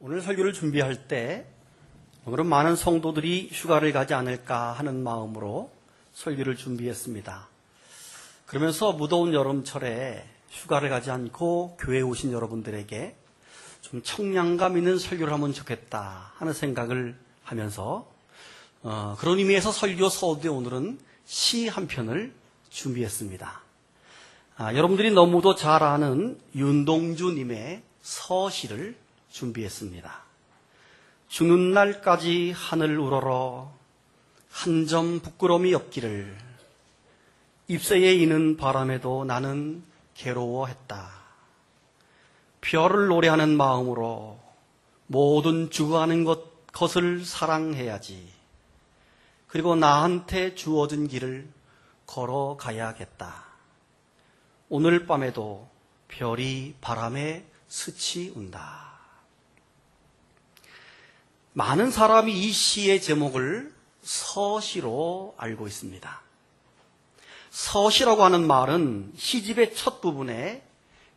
오늘 설교를 준비할 때 오늘은 많은 성도들이 휴가를 가지 않을까 하는 마음으로 설교를 준비했습니다. 그러면서 무더운 여름철에 휴가를 가지 않고 교회에 오신 여러분들에게 좀 청량감 있는 설교를 하면 좋겠다 하는 생각을 하면서 그런 의미에서 설교 서두에 오늘은 시 한 편을 준비했습니다. 여러분들이 너무도 잘 아는 윤동주님의 서시를 준비했습니다. 죽는 날까지 하늘 우러러 한 점 부끄러움이 없기를 잎새에 이는 바람에도 나는 괴로워했다. 별을 노래하는 마음으로 모든 죽어가는 것을 사랑해야지. 그리고 나한테 주어진 길을 걸어가야겠다. 오늘 밤에도 별이 바람에 스치운다. 많은 사람이 이 시의 제목을 서시로 알고 있습니다. 서시라고 하는 말은 시집의 첫 부분에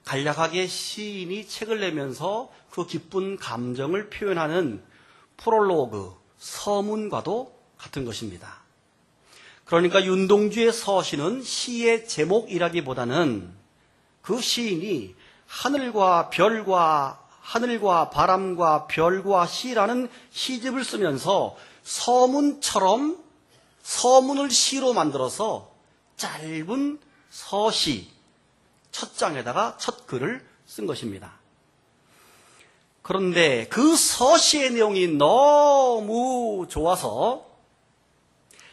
간략하게 시인이 책을 내면서 그 기쁜 감정을 표현하는 프롤로그, 서문과도 같은 것입니다. 그러니까 윤동주의 서시는 시의 제목이라기보다는 그 시인이 하늘과 바람과 별과 시라는 시집을 쓰면서 서문처럼 서문을 시로 만들어서 짧은 서시 첫 장에다가 첫 글을 쓴 것입니다. 그런데 그 서시의 내용이 너무 좋아서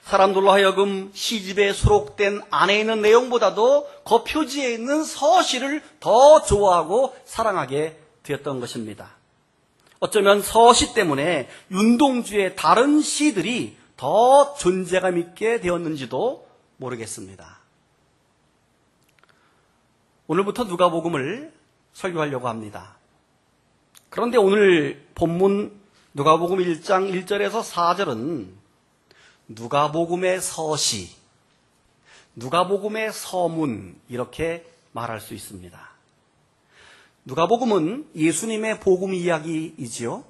사람들로 하여금 시집에 수록된 안에 있는 내용보다도 그 표지에 있는 서시를 더 좋아하고 사랑하게 되었던 것입니다. 어쩌면 서시 때문에 윤동주의 다른 시들이 더 존재감 있게 되었는지도 모르겠습니다. 오늘부터 누가복음을 설교하려고 합니다. 그런데 오늘 본문 누가복음 1장 1절에서 4절은 누가복음의 서시, 누가복음의 서문 이렇게 말할 수 있습니다. 누가복음은 예수님의 복음 이야기이지요.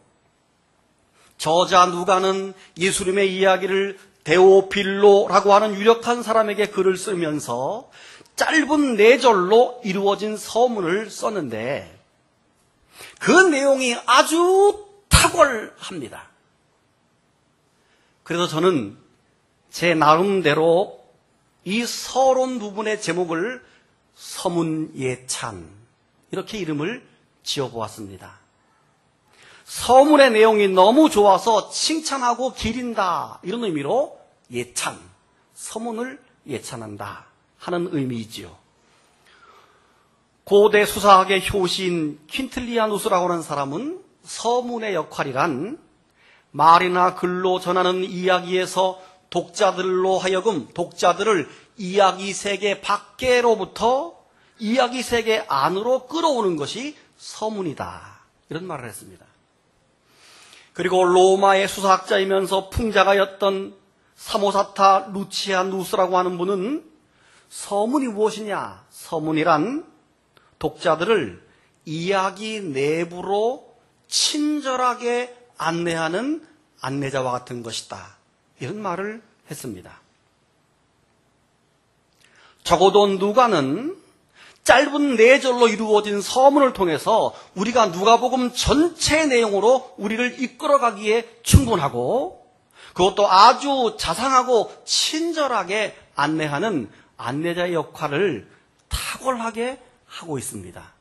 저자 누가는 예수님의 이야기를 데오필로라고 하는 유력한 사람에게 글을 쓰면서 짧은 4절로 이루어진 서문을 썼는데 그 내용이 아주 탁월합니다. 그래서 저는 제 나름대로 이 서론 부분의 제목을 서문예찬 이렇게 이름을 지어보았습니다. 서문의 내용이 너무 좋아서 칭찬하고 기린다 이런 의미로 예찬, 서문을 예찬한다 하는 의미이지요. 고대 수사학의 효시인 퀸틀리아누스라고 하는 사람은 서문의 역할이란 말이나 글로 전하는 이야기에서 독자들로 하여금 독자들을 이야기 세계 밖으로부터 이야기 세계 안으로 끌어오는 것이 서문이다. 이런 말을 했습니다. 그리고 로마의 수사학자이면서 풍자가였던 사모사타 루치아누스라고 하는 분은 서문이 무엇이냐? 서문이란 독자들을 이야기 내부로 친절하게 안내하는 안내자와 같은 것이다. 이런 말을 했습니다. 적어도 누가는 짧은 4절로 이루어진 서문을 통해서 우리가 누가복음 전체 내용으로 우리를 이끌어가기에 충분하고 그것도 아주 자상하고 친절하게 안내하는 안내자의 역할을 탁월하게 하고 있습니다.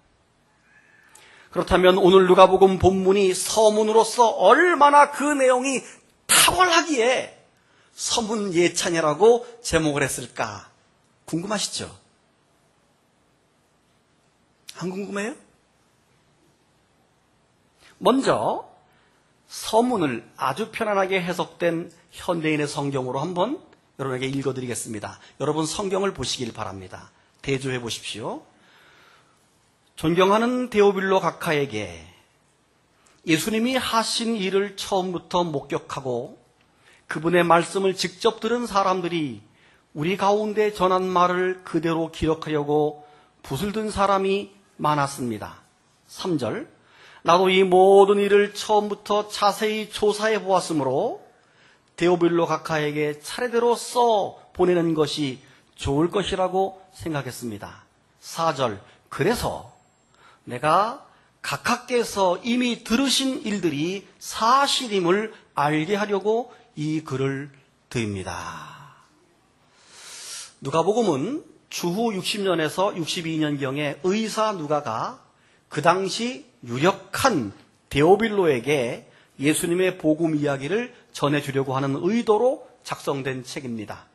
그렇다면 오늘 누가복음 본문이 서문으로서 얼마나 그 내용이 탁월하기에 서문예찬이라고 제목을 했을까 궁금하시죠? 안 궁금해요? 먼저 서문을 아주 편안하게 해석된 현대인의 성경으로 한번 여러분에게 읽어드리겠습니다. 여러분 성경을 보시길 바랍니다. 대조해 보십시오. 존경하는 데오빌로 각하에게 예수님이 하신 일을 처음부터 목격하고 그분의 말씀을 직접 들은 사람들이 우리 가운데 전한 말을 그대로 기록하려고 붓을 든 사람이 많았습니다. 3절 나도 이 모든 일을 처음부터 자세히 조사해 보았으므로 데오빌로 각하에게 차례대로 써 보내는 것이 좋을 것이라고 생각했습니다. 4절, 그래서 내가 각하께서 이미 들으신 일들이 사실임을 알게 하려고 이 글을 드립니다. 누가복음은 주후 60년에서 62년경에 의사 누가가 그 당시 유력한 데오빌로에게 예수님의 복음 이야기를 전해주려고 하는 의도로 작성된 책입니다.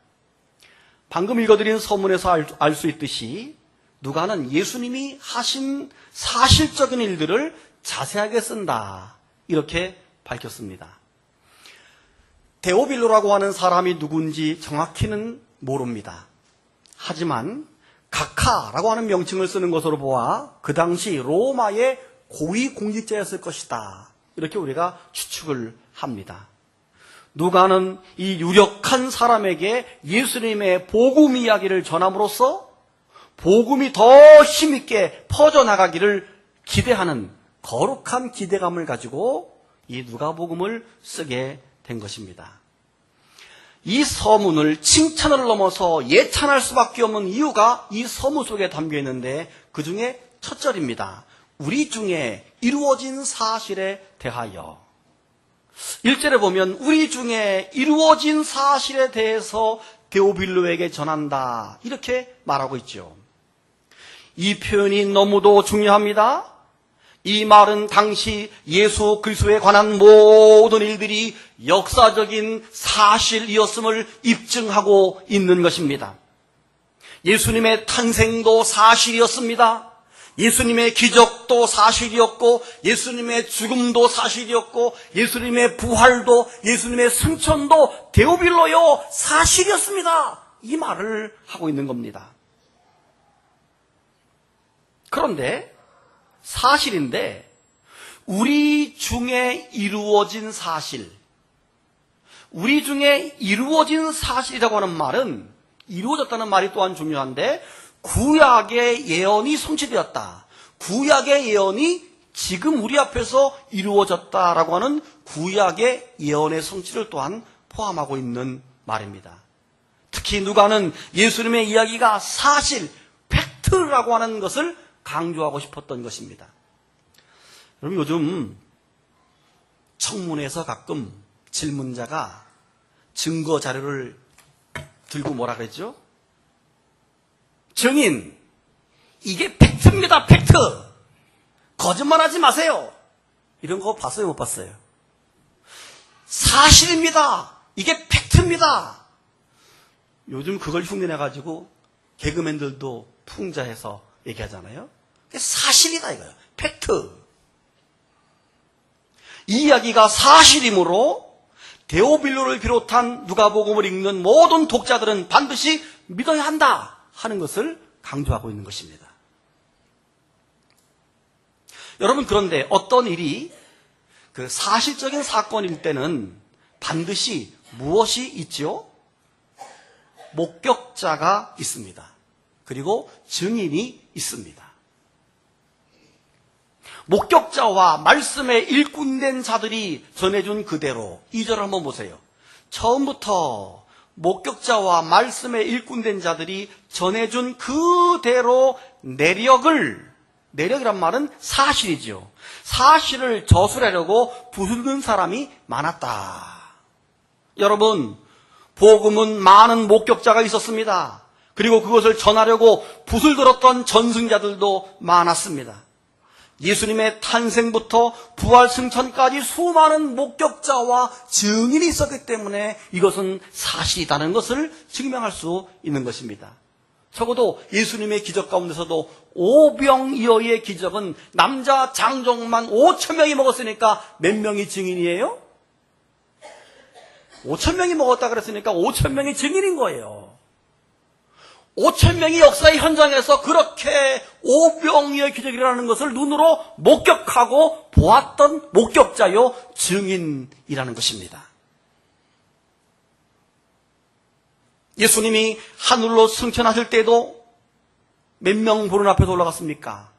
방금 읽어드린 서문에서 알 수 있듯이 누가는 예수님이 하신 사실적인 일들을 자세하게 쓴다, 이렇게 밝혔습니다. 데오빌로라고 하는 사람이 누군지 정확히는 모릅니다. 하지만 각하라고 하는 명칭을 쓰는 것으로 보아 그 당시 로마의 고위 공직자였을 것이다, 이렇게 우리가 추측을 합니다. 누가는 이 유력한 사람에게 예수님의 복음 이야기를 전함으로써 복음이 더 힘있게 퍼져나가기를 기대하는 거룩한 기대감을 가지고 이 누가복음을 쓰게 된 것입니다. 이 서문을 칭찬을 넘어서 예찬할 수밖에 없는 이유가 이 서문 속에 담겨 있는데, 그 중에 첫 절입니다. 우리 중에 이루어진 사실에 대하여. 1절에 보면 우리 중에 이루어진 사실에 대해서 데오빌로에게 전한다, 이렇게 말하고 있죠. 이 표현이 너무도 중요합니다. 이 말은 당시 예수 그리스도에 관한 모든 일들이 역사적인 사실이었음을 입증하고 있는 것입니다. 예수님의 탄생도 사실이었습니다. 예수님의 기적도 사실이었고, 예수님의 죽음도 사실이었고, 예수님의 부활도, 예수님의 승천도 데오빌로요 사실이었습니다, 이 말을 하고 있는 겁니다. 그런데 사실인데 우리 중에 이루어진 사실, 우리 중에 이루어진 사실이라고 하는 말은, 이루어졌다는 말이 또한 중요한데, 구약의 예언이 성취되었다, 구약의 예언이 지금 우리 앞에서 이루어졌다라고 하는 구약의 예언의 성취를 또한 포함하고 있는 말입니다. 특히 누가는 예수님의 이야기가 사실, 팩트라고 하는 것을 강조하고 싶었던 것입니다. 여러분, 요즘 청문회에서 가끔 질문자가 증거 자료를 들고 뭐라 그랬죠? 증인, 이게 팩트입니다, 팩트. 거짓말하지 마세요. 이런 거 봤어요, 못 봤어요? 사실입니다, 이게 팩트입니다. 요즘 그걸 흉내내가지고 개그맨들도 풍자해서 얘기하잖아요. 사실이다, 이거예요. 팩트. 이 이야기가 사실이므로 데오빌로를 비롯한 누가복음을 읽는 모든 독자들은 반드시 믿어야 한다 하는 것을 강조하고 있는 것입니다. 여러분, 그런데 어떤 일이 그 사실적인 사건일 때는 반드시 무엇이 있죠? 목격자가 있습니다. 그리고 증인이 있습니다. 목격자와 말씀에 일꾼된 자들이 전해준 그대로, 2절 한번 보세요. 처음부터 목격자와 말씀에 일꾼된 자들이 전해준 그대로 내력이란 말은 사실이죠. 사실을 저술하려고 부수는 사람이 많았다. 여러분, 복음은 많은 목격자가 있었습니다. 그리고 그것을 전하려고 붓을 들었던 전승자들도 많았습니다. 예수님의 탄생부터 부활 승천까지 수많은 목격자와 증인이 있었기 때문에 이것은 사실이라는 것을 증명할 수 있는 것입니다. 적어도 예수님의 기적 가운데서도 오병이어의 기적은 남자 장정만 5,000명이 먹었으니까 몇 명이 증인이에요? 5,000명이 먹었다 그랬으니까 5,000명이 증인인 거예요. 5,000명이 역사의 현장에서 그렇게 오병이어의 기적이 일어나는 것을 눈으로 목격하고 보았던 목격자요, 증인이라는 것입니다. 예수님이 하늘로 승천하실 때도 몇 명 보는 앞에서 올라갔습니까?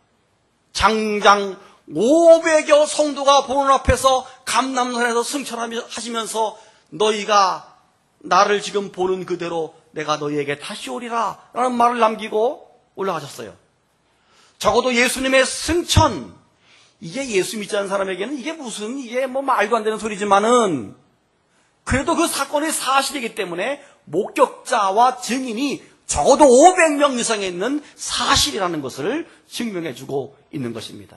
장장 500여 성도가 보는 앞에서 감람산에서 승천하시면서 너희가 나를 지금 보는 그대로 내가 너희에게 다시 오리라 라는 말을 남기고 올라가셨어요. 적어도 예수님의 승천, 이게 예수 믿지 않는 사람에게는 이게 뭐 말도 안 되는 소리지만은 그래도 그 사건이 사실이기 때문에 목격자와 증인이 적어도 500명 이상에 있는 사실이라는 것을 증명해주고 있는 것입니다.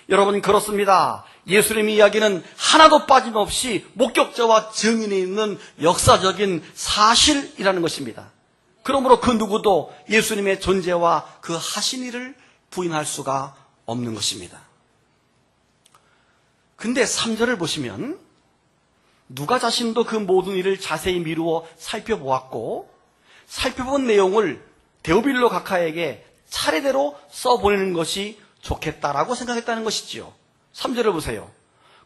여러분, 그렇습니다. 예수님의 이야기는 하나도 빠짐없이 목격자와 증인이 있는 역사적인 사실이라는 것입니다. 그러므로 그 누구도 예수님의 존재와 그 하신 일을 부인할 수가 없는 것입니다. 근데 3절을 보시면 누가 자신도 그 모든 일을 자세히 미루어 살펴보았고 살펴본 내용을 데오빌로 각하에게 차례대로 써보내는 것이 좋겠다라고 생각했다는 것이지요. 3절을 보세요.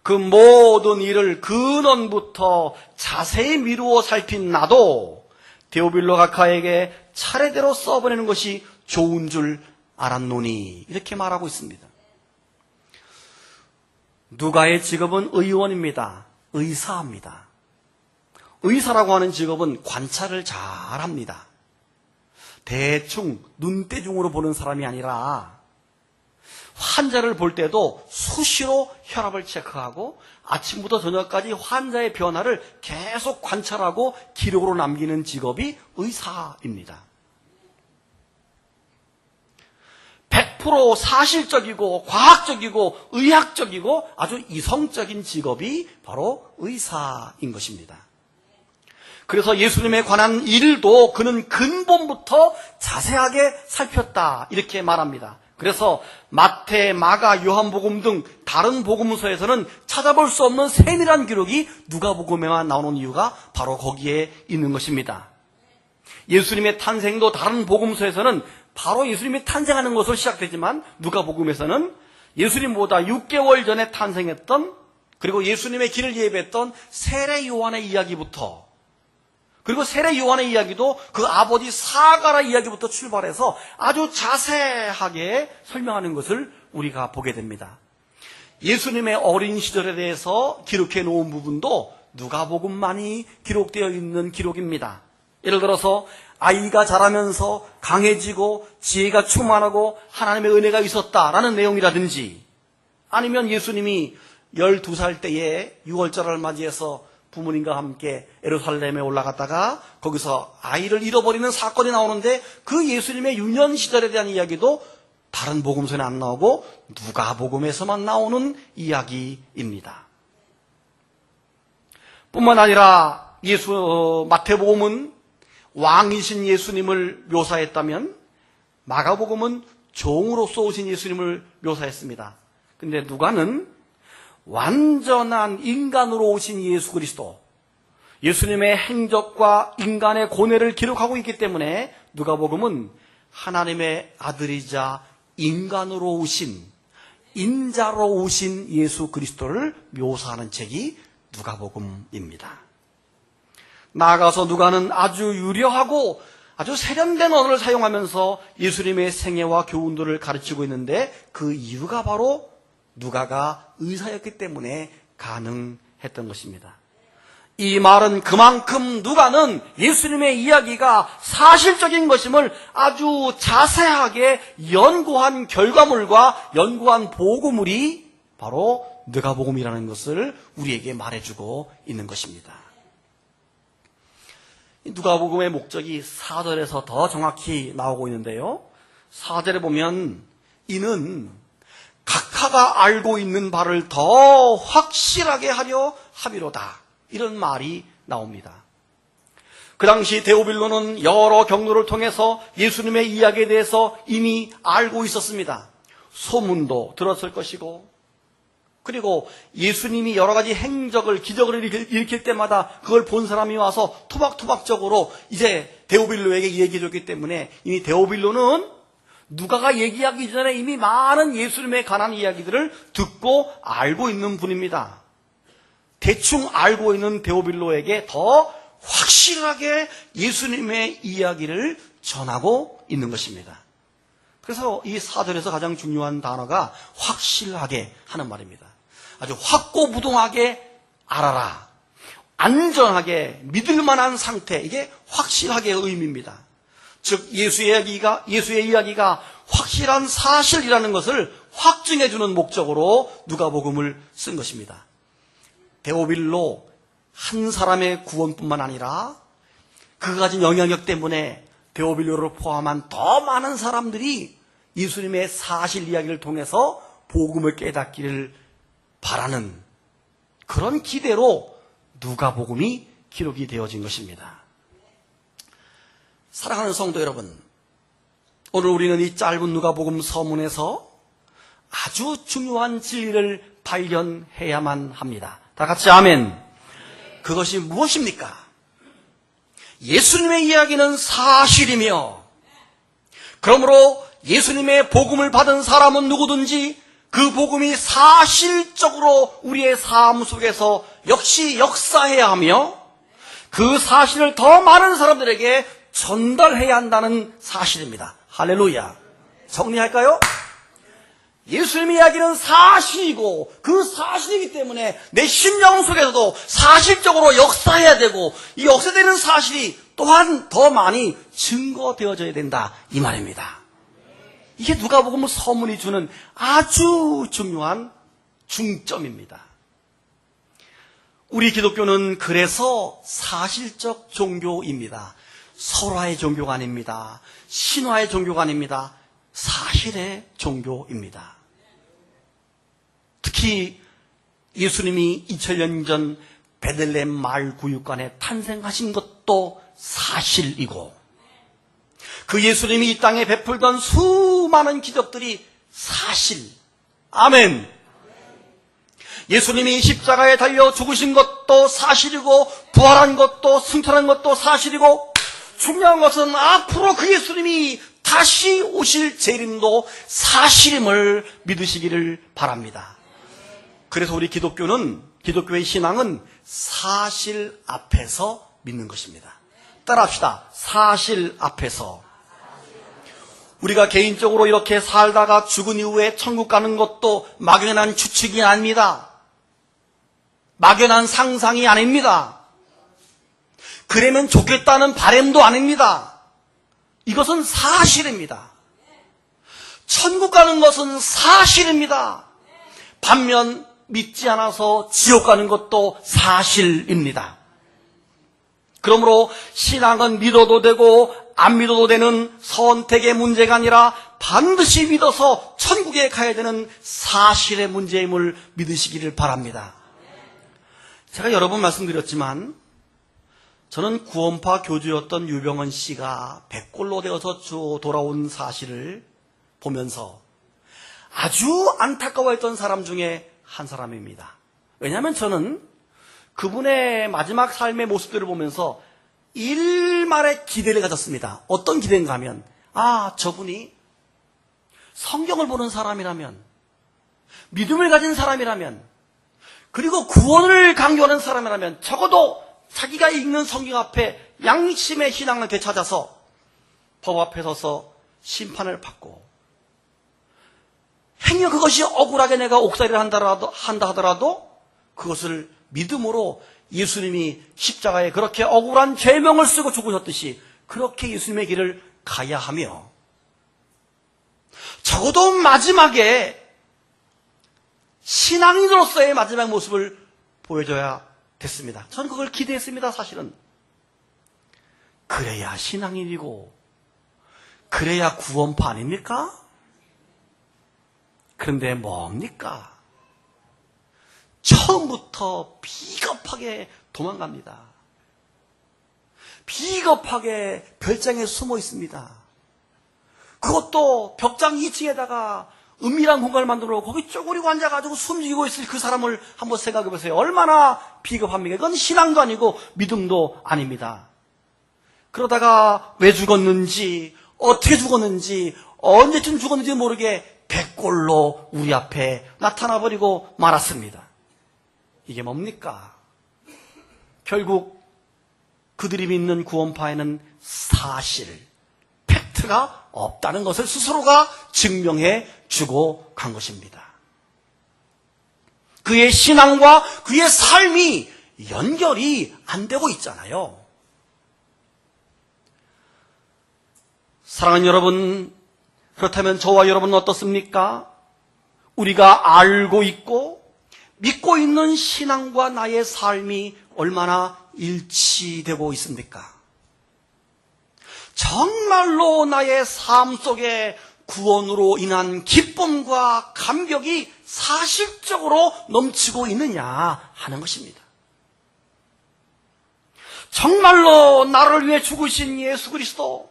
그 모든 일을 근원부터 자세히 미루어 살핀 나도 데오빌로 각하에게 차례대로 써보내는 것이 좋은 줄 알았노니, 이렇게 말하고 있습니다. 누가의 직업은 의원입니다. 의사입니다. 의사라고 하는 직업은 관찰을 잘합니다. 대충 눈대중으로 보는 사람이 아니라 환자를 볼 때도 수시로 혈압을 체크하고 아침부터 저녁까지 환자의 변화를 계속 관찰하고 기록으로 남기는 직업이 의사입니다. 100% 사실적이고 과학적이고 의학적이고 아주 이성적인 직업이 바로 의사인 것입니다. 그래서 예수님에 관한 일도 그는 근본부터 자세하게 살폈다, 이렇게 말합니다. 그래서 마태, 마가, 요한복음 등 다른 복음서에서는 찾아볼 수 없는 세밀한 기록이 누가복음에만 나오는 이유가 바로 거기에 있는 것입니다. 예수님의 탄생도 다른 복음서에서는 바로 예수님이 탄생하는 것으로 시작되지만 누가복음에서는 예수님보다 6개월 전에 탄생했던, 그리고 예수님의 길을 예배했던 세례 요한의 이야기부터, 그리고 세례 요한의 이야기도 그 아버지 사가라 이야기부터 출발해서 아주 자세하게 설명하는 것을 우리가 보게 됩니다. 예수님의 어린 시절에 대해서 기록해 놓은 부분도 누가복음만이 기록되어 있는 기록입니다. 예를 들어서 아이가 자라면서 강해지고 지혜가 충만하고 하나님의 은혜가 있었다라는 내용이라든지, 아니면 예수님이 12살 때에 6월절을 맞이해서 부모님과 함께 예루살렘에 올라갔다가 거기서 아이를 잃어버리는 사건이 나오는데 그 예수님의 유년 시절에 대한 이야기도 다른 복음서에 안 나오고 누가복음에서만 나오는 이야기입니다. 뿐만 아니라 마태복음은 왕이신 예수님을 묘사했다면 마가복음은 종으로서 오신 예수님을 묘사했습니다. 근데 누가는 완전한 인간으로 오신 예수 그리스도, 예수님의 행적과 인간의 고뇌를 기록하고 있기 때문에 누가복음은 하나님의 아들이자 인간으로 오신, 인자로 오신 예수 그리스도를 묘사하는 책이 누가복음입니다. 나아가서 누가는 아주 유려하고 아주 세련된 언어를 사용하면서 예수님의 생애와 교훈들을 가르치고 있는데 그 이유가 바로 누가가 의사였기 때문에 가능했던 것입니다. 이 말은 그만큼 누가는 예수님의 이야기가 사실적인 것임을 아주 자세하게 연구한 결과물과 연구한 보고물이 바로 누가복음이라는 것을 우리에게 말해주고 있는 것입니다. 누가복음의 목적이 4절에서 더 정확히 나오고 있는데요. 4절에 보면 이는 각하가 알고 있는 바를 더 확실하게 하려 함이로다, 이런 말이 나옵니다. 그 당시 데오빌로는 여러 경로를 통해서 예수님의 이야기에 대해서 이미 알고 있었습니다. 소문도 들었을 것이고, 그리고 예수님이 여러 가지 행적을, 기적을 일으킬 때마다 그걸 본 사람이 와서 토박토박적으로 이제 데오빌로에게 얘기해 줬기 때문에 이미 데오빌로는 누가가 얘기하기 전에 이미 많은 예수님에 관한 이야기들을 듣고 알고 있는 분입니다. 대충 알고 있는 데오빌로에게 더 확실하게 예수님의 이야기를 전하고 있는 것입니다. 그래서 이 4절에서 가장 중요한 단어가 확실하게 하는 말입니다. 아주 확고부동하게 알아라. 안전하게 믿을 만한 상태, 이게 확실하게의 의미입니다. 즉 예수의 이야기가 확실한 사실이라는 것을 확증해 주는 목적으로 누가복음을 쓴 것입니다. 데오빌로 한 사람의 구원뿐만 아니라 그가 가진 영향력 때문에 데오빌로를 포함한 더 많은 사람들이 예수님의 사실 이야기를 통해서 복음을 깨닫기를 바라는 그런 기대로 누가복음이 기록이 되어진 것입니다. 사랑하는 성도 여러분, 오늘 우리는 이 짧은 누가복음 서문에서 아주 중요한 진리를 발견해야만 합니다. 다 같이 아멘. 그것이 무엇입니까? 예수님의 이야기는 사실이며, 그러므로 예수님의 복음을 받은 사람은 누구든지 그 복음이 사실적으로 우리의 삶 속에서 역시 역사해야 하며 그 사실을 더 많은 사람들에게 전달해야 한다는 사실입니다. 할렐루야. 정리할까요? 예수님의 이야기는 사실이고 그 사실이기 때문에 내 심령 속에서도 사실적으로 역사해야 되고 이 역사되는 사실이 또한 더 많이 증거되어져야 된다, 이 말입니다. 이게 누가복음 서문이 주는 아주 중요한 중점입니다. 우리 기독교는 그래서 사실적 종교입니다. 설화의 종교가 아닙니다. 신화의 종교가 아닙니다. 사실의 종교입니다. 특히 예수님이 2000년 전 베들레헴 마을 구육관에 탄생하신 것도 사실이고, 그 예수님이 이 땅에 베풀던 수많은 기적들이 사실. 아멘. 예수님이 십자가에 달려 죽으신 것도 사실이고, 부활한 것도, 승천한 것도 사실이고, 중요한 것은 앞으로 그 예수님이 다시 오실 재림도 사실임을 믿으시기를 바랍니다. 그래서 우리 기독교의 신앙은 사실 앞에서 믿는 것입니다. 따라합시다. 사실 앞에서. 우리가 개인적으로 이렇게 살다가 죽은 이후에 천국 가는 것도 막연한 추측이 아닙니다. 막연한 상상이 아닙니다. 그러면 좋겠다는 바람도 아닙니다. 이것은 사실입니다. 천국 가는 것은 사실입니다. 반면 믿지 않아서 지옥 가는 것도 사실입니다. 그러므로 신앙은 믿어도 되고 안 믿어도 되는 선택의 문제가 아니라 반드시 믿어서 천국에 가야 되는 사실의 문제임을 믿으시기를 바랍니다. 제가 여러 번 말씀드렸지만 저는 구원파 교주였던 유병헌 씨가 백골로 되어서 돌아온 사실을 보면서 아주 안타까워했던 사람 중에 한 사람입니다. 왜냐하면 저는 그분의 마지막 삶의 모습들을 보면서 일말의 기대를 가졌습니다. 어떤 기대인가 하면, 저분이 성경을 보는 사람이라면, 믿음을 가진 사람이라면, 그리고 구원을 강조하는 사람이라면 적어도 자기가 읽는 성경 앞에 양심의 신앙을 되찾아서 법 앞에 서서 심판을 받고, 행여 그것이 억울하게 내가 옥살이를 한다 하더라도 그것을 믿음으로 예수님이 십자가에 그렇게 억울한 죄명을 쓰고 죽으셨듯이 그렇게 예수님의 길을 가야 하며, 적어도 마지막에 신앙인으로서의 마지막 모습을 보여줘야 됐습니다. 저는 그걸 기대했습니다. 사실은 그래야 신앙인이고 그래야 구원파 아닙니까? 그런데 뭡니까? 처음부터 비겁하게 도망갑니다. 비겁하게 별장에 숨어 있습니다. 그것도 벽장 2층에다가 은밀한 공간을 만들어 거기 쪼그리고 앉아가지고 숨기고 있을 그 사람을 한번 생각해 보세요. 얼마나 비겁합니까? 이건 신앙도 아니고 믿음도 아닙니다. 그러다가 왜 죽었는지, 어떻게 죽었는지, 언제쯤 죽었는지 모르게 백골로 우리 앞에 나타나버리고 말았습니다. 이게 뭡니까? 결국 그들이 믿는 구원파에는 사실, 팩트, 형체가 없다는 것을 스스로가 증명해 주고 간 것입니다. 그의 신앙과 그의 삶이 연결이 안 되고 있잖아요. 사랑하는 여러분, 그렇다면 저와 여러분은 어떻습니까? 우리가 알고 있고 믿고 있는 신앙과 나의 삶이 얼마나 일치되고 있습니까? 정말로 나의 삶 속에 구원으로 인한 기쁨과 감격이 사실적으로 넘치고 있느냐 하는 것입니다. 정말로 나를 위해 죽으신 예수 그리스도,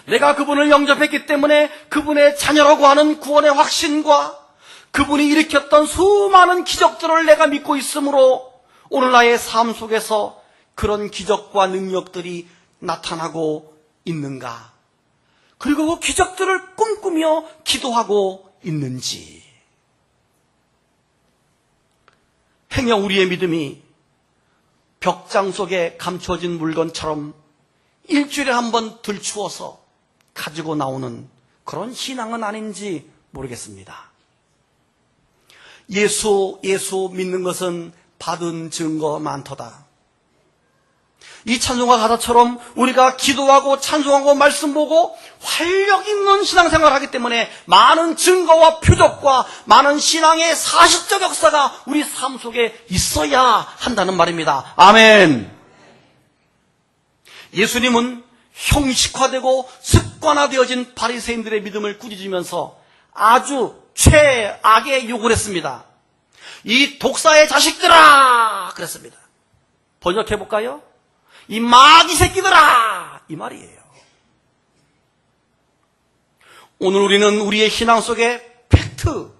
내가 그분을 영접했기 때문에 그분의 자녀라고 하는 구원의 확신과 그분이 일으켰던 수많은 기적들을 내가 믿고 있으므로 오늘 나의 삶 속에서 그런 기적과 능력들이 나타나고 있는가? 그리고 그 기적들을 꿈꾸며 기도하고 있는지. 행여 우리의 믿음이 벽장 속에 감춰진 물건처럼 일주일에 한 번 들추어서 가지고 나오는 그런 신앙은 아닌지 모르겠습니다. 예수 믿는 것은 받은 증거 많도다. 이 찬송가 가사처럼 우리가 기도하고 찬송하고 말씀 보고 활력 있는 신앙생활을 하기 때문에 많은 증거와 표적과 많은 신앙의 사실적 역사가 우리 삶 속에 있어야 한다는 말입니다. 아멘. 예수님은 형식화되고 습관화되어진 바리새인들의 믿음을 꾸짖으면서 아주 최악의 욕을 했습니다. 이 독사의 자식들아! 그랬습니다. 번역해볼까요? 이 마귀 새끼들아! 이 말이에요. 오늘 우리는 우리의 신앙 속에 팩트,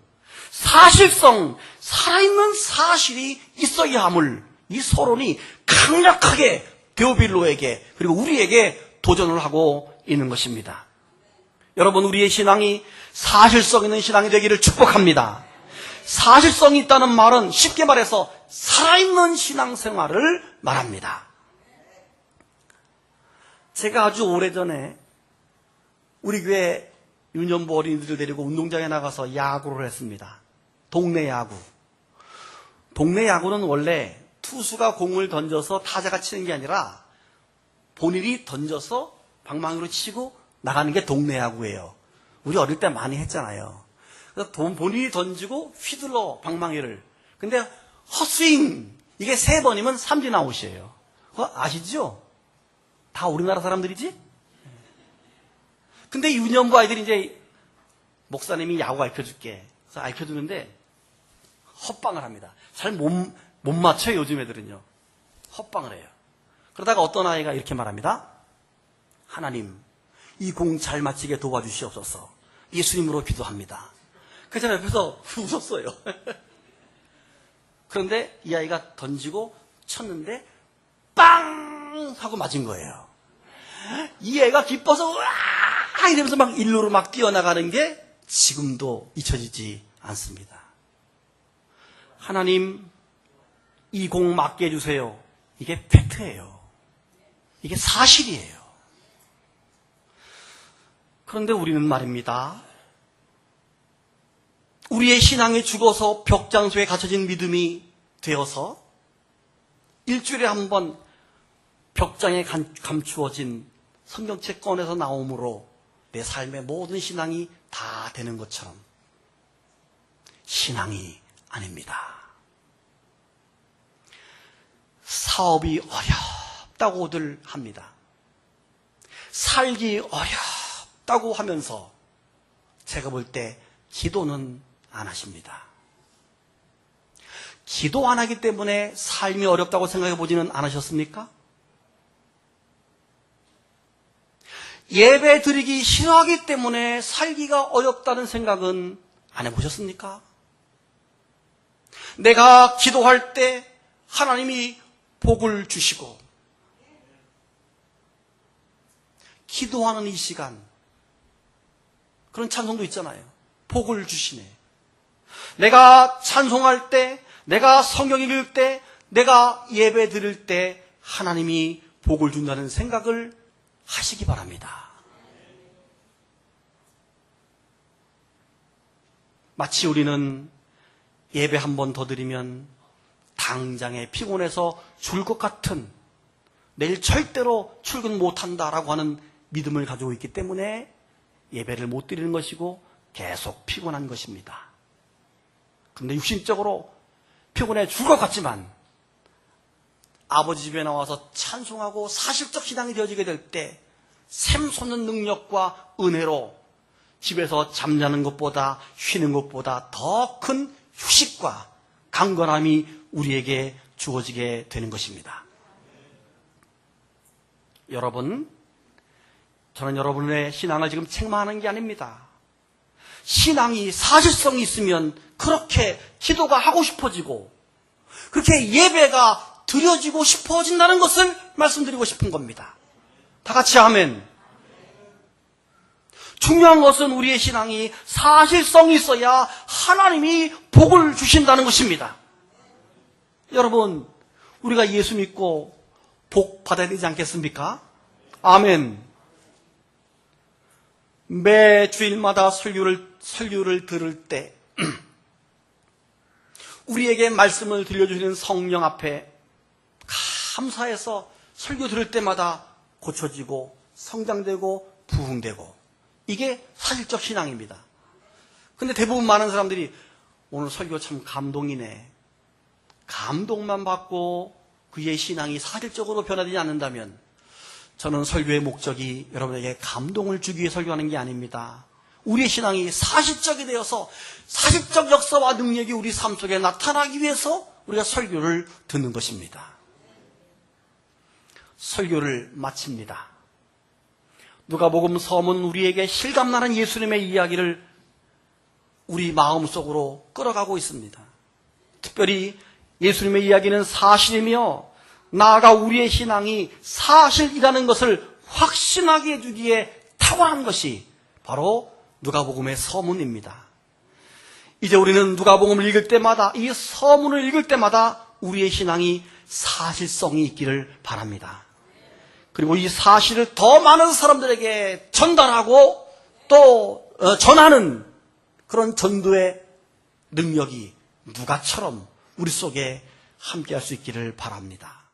사실성, 살아있는 사실이 있어야 함을 이 서론이 강력하게 데오빌로에게 그리고 우리에게 도전을 하고 있는 것입니다. 여러분, 우리의 신앙이 사실성 있는 신앙이 되기를 축복합니다. 사실성이 있다는 말은 쉽게 말해서 살아있는 신앙생활을 말합니다. 제가 아주 오래전에 우리 교회 유년부 어린이들을 데리고 운동장에 나가서 야구를 했습니다. 동네 야구. 동네 야구는 원래 투수가 공을 던져서 타자가 치는 게 아니라 본인이 던져서 방망이로 치고 나가는 게 동네 야구예요. 우리 어릴 때 많이 했잖아요. 그래서 본인이 던지고 휘둘러 방망이를. 근데 헛스윙, 이게 3번이면 삼진 아웃이에요. 그거 아시죠? 다 우리나라 사람들이지? 근데 유년부 아이들이 이제 목사님이 야구 알려줄게. 그래서 알려주는데 헛방을 합니다. 잘 못 맞춰요, 요즘 애들은요. 헛방을 해요. 그러다가 어떤 아이가 이렇게 말합니다. 하나님, 이 공 잘 맞히게 도와주시옵소서. 예수님으로 기도합니다. 그래서 옆에서 웃었어요. 그런데 이 아이가 던지고 쳤는데 빵! 하고 맞은 거예요. 이 애가 기뻐서 으아! 이러면서 막 일루로 막 뛰어나가는 게 지금도 잊혀지지 않습니다. 하나님, 이 공 맞게 해주세요. 이게 팩트예요. 이게 사실이에요. 그런데 우리는 말입니다. 우리의 신앙이 죽어서 벽장소에 갇혀진 믿음이 되어서 일주일에 한 번 벽장에 감추어진 성경책 꺼내서 나옴으로 내 삶의 모든 신앙이 다 되는 것처럼 신앙이 아닙니다. 사업이 어렵다고들 합니다. 살기 어렵다고 하면서 제가 볼 때 기도는 안 하십니다. 기도 안 하기 때문에 삶이 어렵다고 생각해 보지는 않으셨습니까? 예배 드리기 싫어하기 때문에 살기가 어렵다는 생각은 안 해보셨습니까? 내가 기도할 때 하나님이 복을 주시고 기도하는 이 시간, 그런 찬송도 있잖아요. 복을 주시네. 내가 찬송할 때, 내가 성경 읽을 때, 내가 예배 드릴 때 하나님이 복을 준다는 생각을 하시기 바랍니다. 마치 우리는 예배 한 번 더 드리면 당장에 피곤해서 죽을 것 같은, 내일 절대로 출근 못한다라고 하는 믿음을 가지고 있기 때문에 예배를 못 드리는 것이고 계속 피곤한 것입니다. 그런데 육신적으로 피곤해 죽을 것 같지만 아버지 집에 나와서 찬송하고 사실적 신앙이 되어지게 될 때 샘솟는 능력과 은혜로 집에서 잠자는 것보다 쉬는 것보다 더 큰 휴식과 강건함이 우리에게 주어지게 되는 것입니다. 여러분, 저는 여러분의 신앙을 지금 책망하는 게 아닙니다. 신앙이 사실성이 있으면 그렇게 기도가 하고 싶어지고 그렇게 예배가 드려지고 싶어진다는 것을 말씀드리고 싶은 겁니다. 다 같이 아멘. 중요한 것은 우리의 신앙이 사실성이 있어야 하나님이 복을 주신다는 것입니다. 여러분, 우리가 예수 믿고 복 받아야 되지 않겠습니까? 아멘. 매 주일마다 설교를 들을 때 우리에게 말씀을 들려주시는 성령 앞에 감사해서 설교 들을 때마다 고쳐지고 성장되고 부흥되고, 이게 사실적 신앙입니다. 근데 대부분 많은 사람들이 오늘 설교 참 감동이네, 감동만 받고 그의 신앙이 사실적으로 변화되지 않는다면 저는 설교의 목적이 여러분에게 감동을 주기 위해 설교하는 게 아닙니다. 우리의 신앙이 사실적이 되어서 사실적 역사와 능력이 우리 삶 속에 나타나기 위해서 우리가 설교를 듣는 것입니다. 설교를 마칩니다. 누가복음 서문 우리에게 실감나는 예수님의 이야기를 우리 마음속으로 끌어가고 있습니다. 특별히 예수님의 이야기는 사실이며 나아가 우리의 신앙이 사실이라는 것을 확신하게 해주기에 탁월한 것이 바로 누가복음의 서문입니다. 이제 우리는 누가복음을 읽을 때마다, 이 서문을 읽을 때마다 우리의 신앙이 사실성이 있기를 바랍니다. 그리고 이 사실을 더 많은 사람들에게 전달하고 또 전하는 그런 전도의 능력이 누가처럼 우리 속에 함께할 수 있기를 바랍니다.